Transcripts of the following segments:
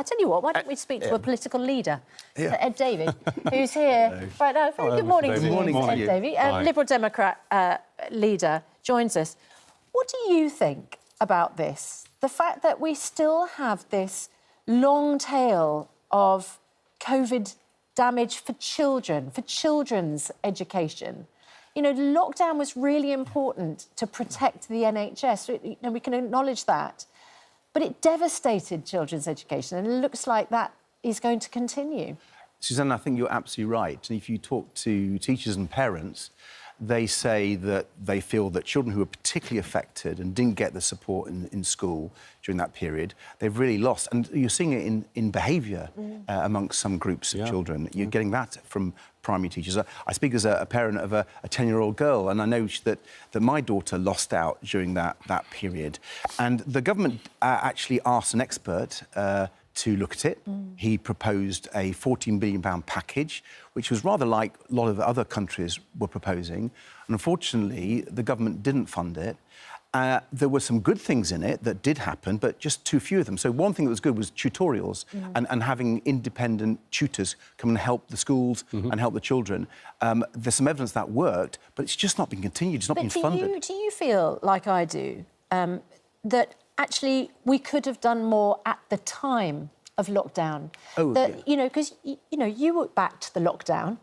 I tell you what, why don't we speak to a political leader, to Ed Davey, who's here right now. Very good morning to you, Ed Davey. Liberal Democrat leader joins us. What do you think about this? The fact that we still have this long tail of COVID damage for children, for children's education. You know, lockdown was really important to protect the NHS. You know, we can acknowledge that. But it devastated children's education, and it looks like that is going to continue. Suzanne, I think you're absolutely right. And if you talk to teachers and parents, they say that they feel that children who are particularly affected and didn't get the support in school during that period, they've really lost. And you're seeing it in behaviour amongst some groups of children. You're getting that from primary teachers. I speak as a parent of a 10-year-old girl, and I know that my daughter lost out during that period. And the government actually asked an expert to look at it. He proposed a £14 billion package, which was rather like a lot of other countries were proposing. And unfortunately, the government didn't fund it. There were some good things in it that did happen, but just too few of them. So one thing that was good was tutorials and having independent tutors come and help the schools and help the children. There's some evidence that worked, but it's just not been continued, it's not been funded. Do you feel, like I do, that actually we could have done more at the time of lockdown? You know, because, you know, you were back to the lockdown.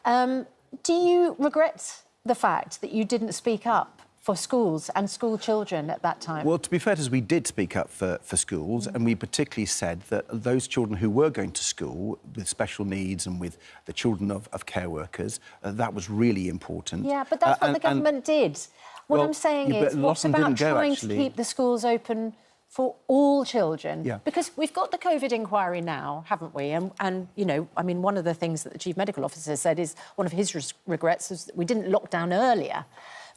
Do you regret the fact that you didn't speak up for schools and school children at that time? Well, to be fair to us, we did speak up for schools, and we particularly said that those children who were going to school with special needs and with the children of care workers, that was really important. Yeah, but that's what the government did. What I'm saying is, what about trying to keep the schools open for all children? Yeah. Because we've got the COVID inquiry now, haven't we? And, you know, I mean, one of the things that the Chief Medical Officer said is one of his regrets is that we didn't lock down earlier.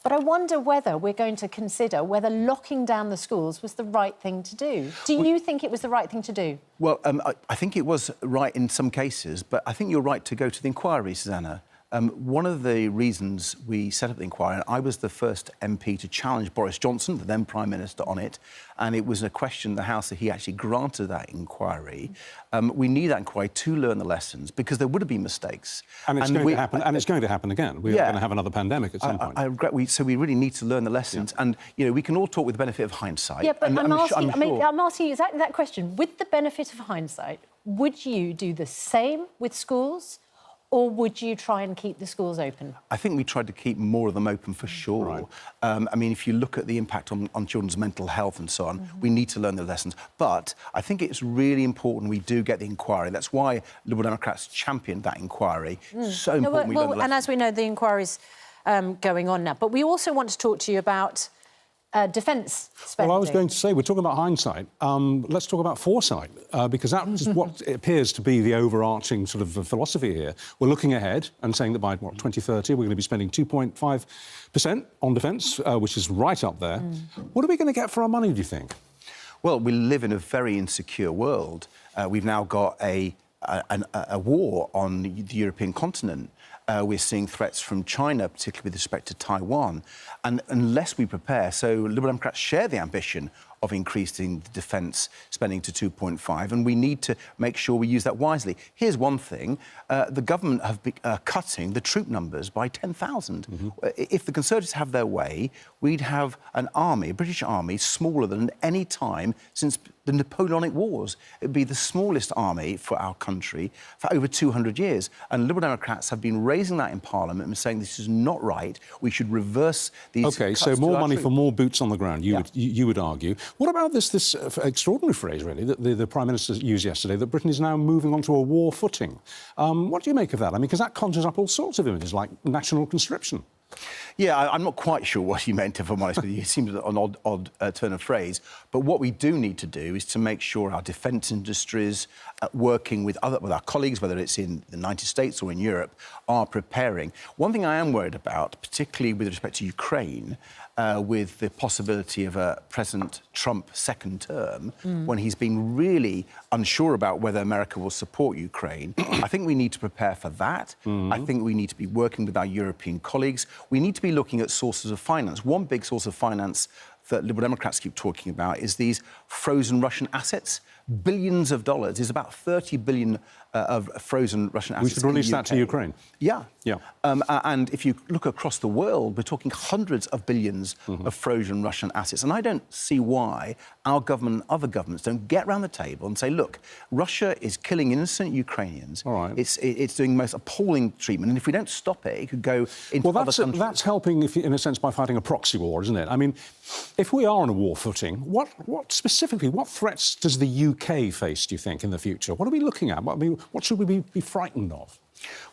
But I wonder whether we're going to consider whether locking down the schools was the right thing to do. Do you think it was the right thing to do? Well, I think it was right in some cases, but I think you're right to go to the inquiry, Susanna. One of the reasons we set up the inquiry, and I was the first MP to challenge Boris Johnson, the then Prime Minister, on it, and it was a question in the House that he actually granted that inquiry. We need that inquiry to learn the lessons, because there would have been mistakes. And it's going to happen, and it's going to happen again. We're going to have another pandemic at some point. I regret, so we really need to learn the lessons. And, you know, we can all talk with the benefit of hindsight. Yeah, but I'm asking you exactly that question. With the benefit of hindsight, would you do the same with schools? Or would you try and keep the schools open? I think we tried to keep more of them open for sure. Right. I mean, if you look at the impact on children's mental health and so on, we need to learn the lessons. But I think it's really important we do get the inquiry. That's why Liberal Democrats championed that inquiry. So important we learn the lessons. And as we know, the inquiry's going on now. But we also want to talk to you about defence spending. Well, I was going to say, we're talking about hindsight. Let's talk about foresight, because that is what appears to be the overarching sort of philosophy here. We're looking ahead and saying that by, 2030, we're going to be spending 2.5% on defence, which is right up there. What are we going to get for our money, do you think? Well, we live in a very insecure world. We've now got a war on the European continent. We're seeing threats from China, particularly with respect to Taiwan. And unless we prepare, so Liberal Democrats share the ambition of increasing the defence spending to 2.5, and we need to make sure we use that wisely. Here's one thing. The government have been cutting the troop numbers by 10,000. If the Conservatives have their way, we'd have an army, a British army, smaller than any time since the Napoleonic Wars. It'd be the smallest army for our country for over 200 years. And Liberal Democrats have been raising that in Parliament and saying this is not right. We should reverse these OK, cuts so more money troops. for more boots on the ground, you would argue. What about this extraordinary phrase, really, that the Prime Minister used yesterday, that Britain is now moving onto a war footing? What do you make of that? I mean, because that conjures up all sorts of images, like national conscription. Yeah, I'm not quite sure what he meant, if I'm honest with you. It seems an odd turn of phrase. But what we do need to do is to make sure our defence industries, working with our colleagues, whether it's in the United States or in Europe, are preparing. One thing I am worried about, particularly with respect to Ukraine, with the possibility of a President Trump second term, when he's been really unsure about whether America will support Ukraine, I think we need to prepare for that. I think we need to be working with our European colleagues. We need to be looking at sources of finance. One big source of finance that Liberal Democrats keep talking about is these frozen Russian assets billions of dollars. There's about 30 billion of frozen Russian assets. We should release that to Ukraine. Yeah. Yeah. And if you look across the world, we're talking hundreds of billions of frozen Russian assets. And I don't see why our government and other governments don't get round the table and say, look, Russia is killing innocent Ukrainians. All right. It's doing the most appalling treatment. And if we don't stop it, it could go into other countries. That's helping, in a sense, by fighting a proxy war, isn't it? I mean, if we are on a war footing, what specifically, what threats does the UK face, do you think, in the future? What are we looking at? What should we be frightened of?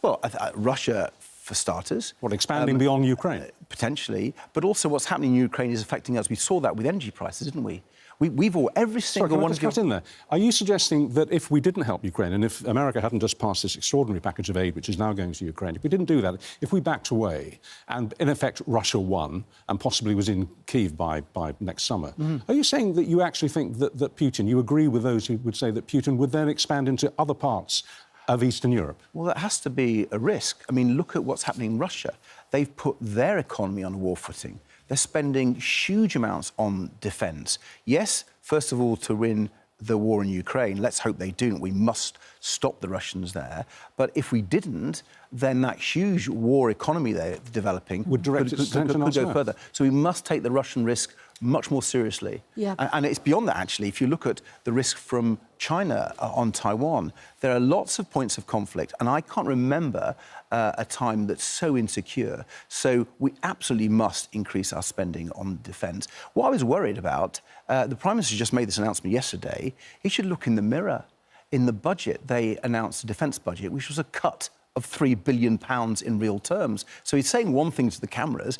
Well, Russia, for starters. What, expanding beyond Ukraine? Potentially. But also what's happening in Ukraine is affecting us. We saw that with energy prices, didn't we? We've all, every single one... Sorry, can I just cut in there? Are you suggesting that if we didn't help Ukraine, and if America hadn't just passed this extraordinary package of aid, which is now going to Ukraine, if we didn't do that, if we backed away, and in effect Russia won, and possibly was in Kyiv by next summer, are you saying that you actually think that Putin, you agree with those who would say that Putin would then expand into other parts of Eastern Europe? Well, that has to be a risk. I mean, look at what's happening in Russia. They've put their economy on a war footing. They're spending huge amounts on defence. Yes, first of all, to win the war in Ukraine. Let's hope they do. We must stop the Russians there. But if we didn't, then that huge war economy they're developing would direct its attention could go elsewhere. further. So we must take the Russian risk much more seriously. Yeah. And it's beyond that, actually. If you look at the risk from China on Taiwan, there are lots of points of conflict, and I can't remember a time that's so insecure. So we absolutely must increase our spending on defence. What I was worried about, the Prime Minister just made this announcement yesterday, he should look in the mirror. In the budget, they announced a defence budget, which was a cut of £3 billion in real terms. So he's saying one thing to the cameras,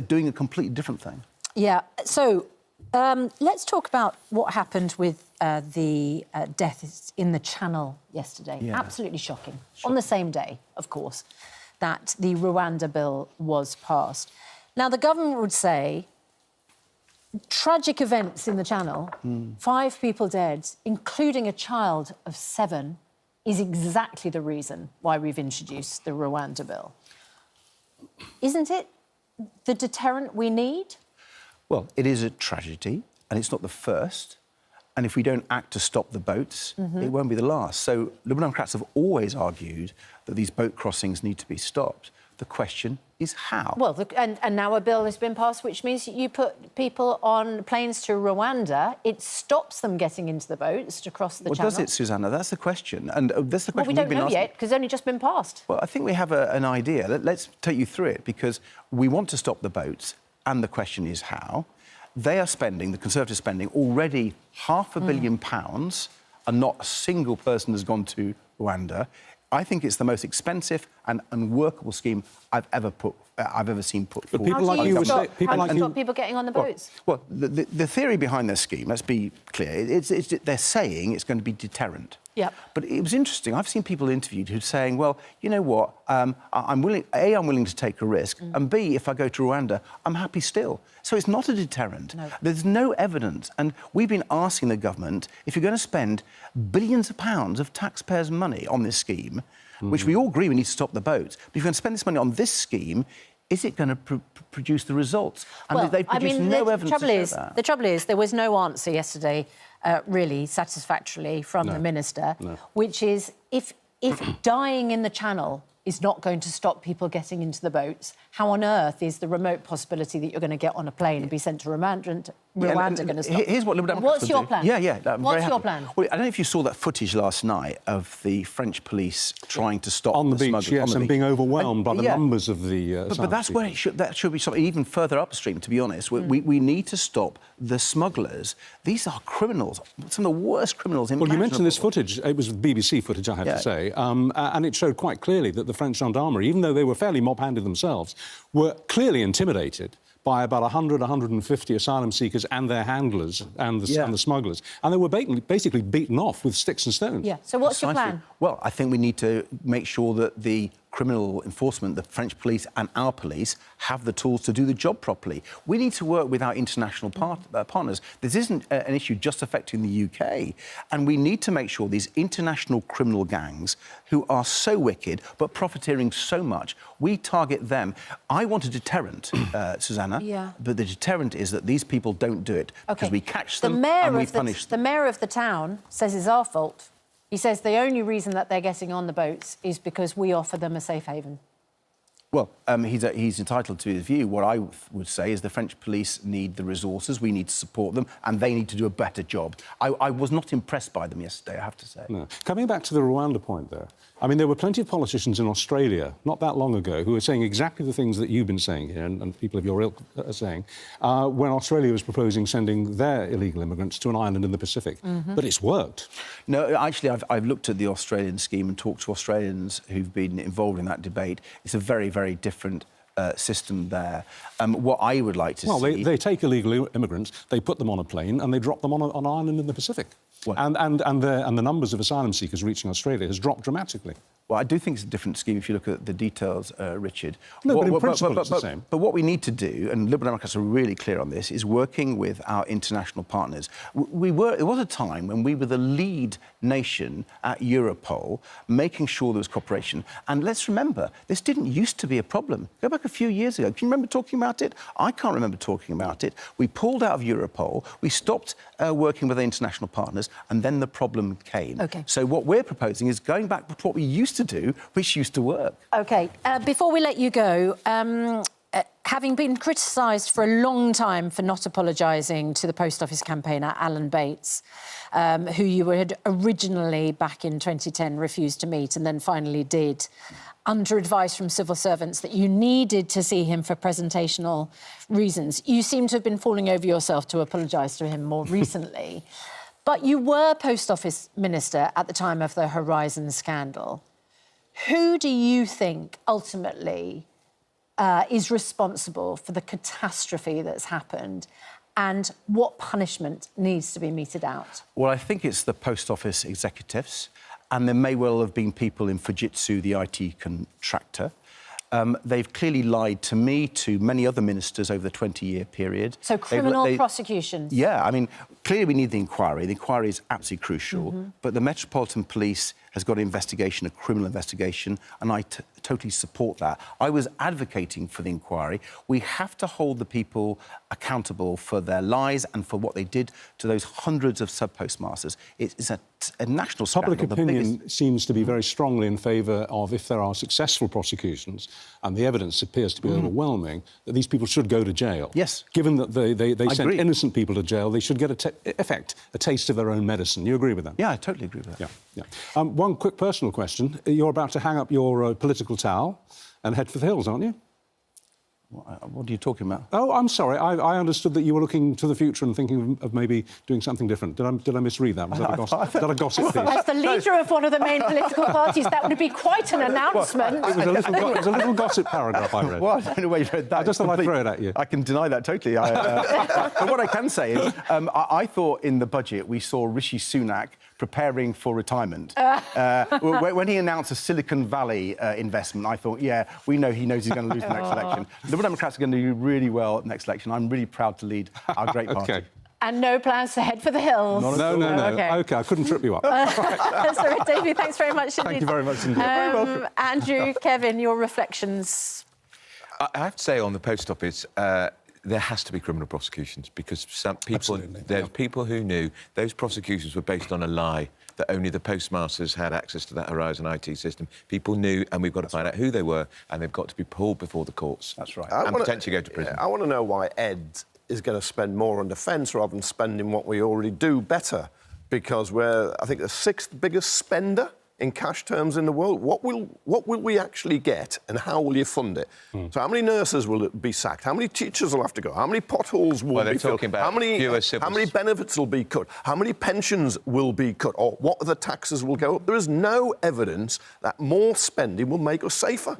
doing a completely different thing. Yeah, so let's talk about what happened with the deaths in the Channel yesterday. Yeah. Absolutely shocking. On the same day, of course, that the Rwanda Bill was passed. Now, the government would say tragic events in the Channel, 5 people dead, including a child of 7, is exactly the reason why we've introduced the Rwanda Bill. Isn't it the deterrent we need? Well, it is a tragedy, and it's not the first. And if we don't act to stop the boats, it won't be the last. So Liberal Democrats have always argued that these boat crossings need to be stopped. The question is how. Well, and now a bill has been passed, which means you put people on planes to Rwanda, it stops them getting into the boats to cross the channel. Well, does it, Susanna? That's the question. And that's the question we don't know yet, because it's only just been passed. Well, I think we have an idea. Let's take you through it, because we want to stop the boats, and the question is how. They are spending, the Conservatives spending, already £500 million, and not a single person has gone to Rwanda. I think it's the most expensive and unworkable scheme I've ever seen put forward. People like you stop people getting on the boats? Well, the theory behind this scheme, let's be clear, they're saying it's going to be deterrent. Yep. But it was interesting. I've seen people interviewed who're saying, well, you know what, I'm willing to take a risk, and B, if I go to Rwanda, I'm happy still. So it's not a deterrent. No. There's no evidence. And we've been asking the government, if you're going to spend billions of pounds of taxpayers' money on this scheme, which we all agree we need to stop the boats, but if you're going to spend this money on this scheme, is it going to produce the results? And well, they produce no evidence to show that. The trouble is, there was no answer yesterday, really satisfactorily, from the Minister, which is, if dying in the Channel is not going to stop people getting into the boats, how on earth is the remote possibility that you're going to get on a plane and be sent to Rwanda going to stop? Here's what Lib Dem What's your plan? What's your plan? Well, I don't know if you saw that footage last night of the French police trying to stop on the beach, smugglers. yes, and being overwhelmed by the numbers of the. But that's where that should be something even further upstream. To be honest, we need to stop the smugglers. These are criminals, some of the worst criminals imaginable. Well, you mentioned this footage. It was BBC footage, I have to say, and it showed quite clearly that the French gendarmerie, even though they were fairly mob-handed themselves, were clearly intimidated by about 100, 150 asylum seekers and their handlers and the smugglers. And they were basically beaten off with sticks and stones. Yeah, so what's your plan? Well, I think we need to make sure that the criminal enforcement, the French police and our police, have the tools to do the job properly. We need to work with our international partners. This isn't an issue just affecting the UK. And we need to make sure these international criminal gangs, who are so wicked but profiteering so much, we target them. I want a deterrent, Susanna, but the deterrent is that these people don't do it because we catch them and we punish them. The mayor of the town says it's our fault. He says the only reason that they're getting on the boats is because we offer them a safe haven. Well, he's entitled to his view. What I would say is the French police need the resources, we need to support them, and they need to do a better job. I was not impressed by them yesterday, I have to say. No. Coming back to the Rwanda point there, I mean, there were plenty of politicians in Australia not that long ago who were saying exactly the things that you've been saying here, and people of your ilk are saying, when Australia was proposing sending their illegal immigrants to an island in the Pacific. But it's worked. No, actually, I've looked at the Australian scheme and talked to Australians who've been involved in that debate. It's a very, very different system there. What I would like to see... Well, they take illegal immigrants, they put them on a plane and they drop them on an island in the Pacific. And the numbers of asylum seekers reaching Australia has dropped dramatically. Well, I do think it's a different scheme if you look at the details, Richard. No, but in principle it's the same. But what we need to do, and Liberal Democrats are really clear on this, is working with our international partners. There was a time when we were the lead nation at Europol, making sure there was cooperation. And let's remember, this didn't used to be a problem. Go back a few years ago. Can you remember talking about it? I can't remember talking about it. We pulled out of Europol, we stopped working with our international partners, and then the problem came. OK. So what we're proposing is going back to what we used to do, which used to work. OK. Before we let you go, having been criticised for a long time for not apologising to the Post Office campaigner Alan Bates, who you had originally, back in 2010, refused to meet and then finally did, under advice from civil servants that you needed to see him for presentational reasons. You seem to have been falling over yourself to apologise to him more recently. But you were Post Office Minister at the time of the Horizon scandal. Who do you think, ultimately, is responsible for the catastrophe that's happened, and what punishment needs to be meted out? Well, I think it's the Post Office executives, and there may well have been people in Fujitsu, the IT contractor. They've clearly lied to me, to many other ministers over the 20-year period. So criminal prosecutions? Yeah, I mean, clearly we need the inquiry. The inquiry is absolutely crucial. But the Metropolitan Police has got an investigation, a criminal investigation, and I totally support that. I was advocating for the inquiry. We have to hold the people accountable for their lies and for what they did to those hundreds of sub-postmasters. It's a national scandal. Public opinion seems to be very strongly in favour of, if there are successful prosecutions, and the evidence appears to be overwhelming, that these people should go to jail. Yes. Given that they sent innocent people to jail, they should get a taste of their own medicine. You agree with that? Yeah, I totally agree with that. Yeah. One quick personal question. You're about to hang up your political towel and head for the hills, aren't you? What are you talking about? Oh, I'm sorry. I understood that you were looking to the future and thinking of maybe doing something different. Did I misread that? Was that a gossip piece? As the leader of one of the main political parties, that would be quite an announcement. It was a little gossip paragraph I read. Well, I don't know where you read that. I just thought I'd throw it at you. I can deny that totally. But what I can say is, I thought in the budget we saw Rishi Sunak preparing for retirement. When he announced a Silicon Valley investment, I thought, yeah, we know he knows he's going to lose the next election. The Liberal Democrats are going to do really well next election. I'm really proud to lead our great party. OK. And no plans to head for the hills? No. OK, I couldn't trip you up. Sorry, Davey, thanks very much indeed. Thank you very much indeed. Very welcome. Andrew, Kevin, your reflections? I have to say, on the Post Office, there has to be criminal prosecutions, because some people, there's people who knew those prosecutions were based on a lie, that only the postmasters had access to that Horizon IT system. People knew, and we've got to find out who they were, and they've got to be pulled before the courts. That's right. And potentially go to prison. I want to know why Ed is going to spend more on defence rather than spending what we already do better, because we're, I think, the 6th biggest spender in cash terms in the world. What will we actually get, and how will you fund it? So how many nurses will be sacked? How many teachers will have to go? How many potholes will be filled? How many benefits will be cut? How many pensions will be cut? Or what other taxes will go up? There is no evidence that more spending will make us safer.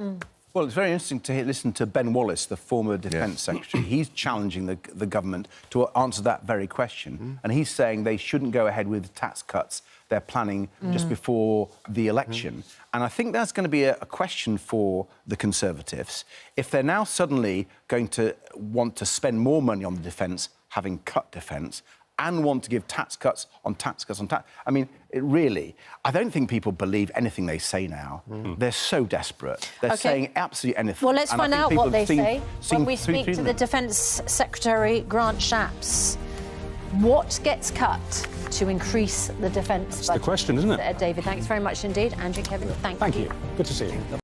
Well, it's very interesting to listen to Ben Wallace, the former Defence Secretary. He's challenging the government to answer that very question. And he's saying they shouldn't go ahead with tax cuts they're planning just before the election. And I think that's going to be a question for the Conservatives. If they're now suddenly going to want to spend more money on the defence, having cut defence, and want to give tax cuts on tax cuts on tax... I mean, I don't think people believe anything they say now. They're so desperate. They're saying absolutely anything. Well, let's find out what they say when we speak to the Defence Secretary, Grant Shapps. What gets cut to increase the defence budget? That's the question, isn't it? Ed Davey, thanks very much indeed. Andrew, Kevin, thank you. Good to see you.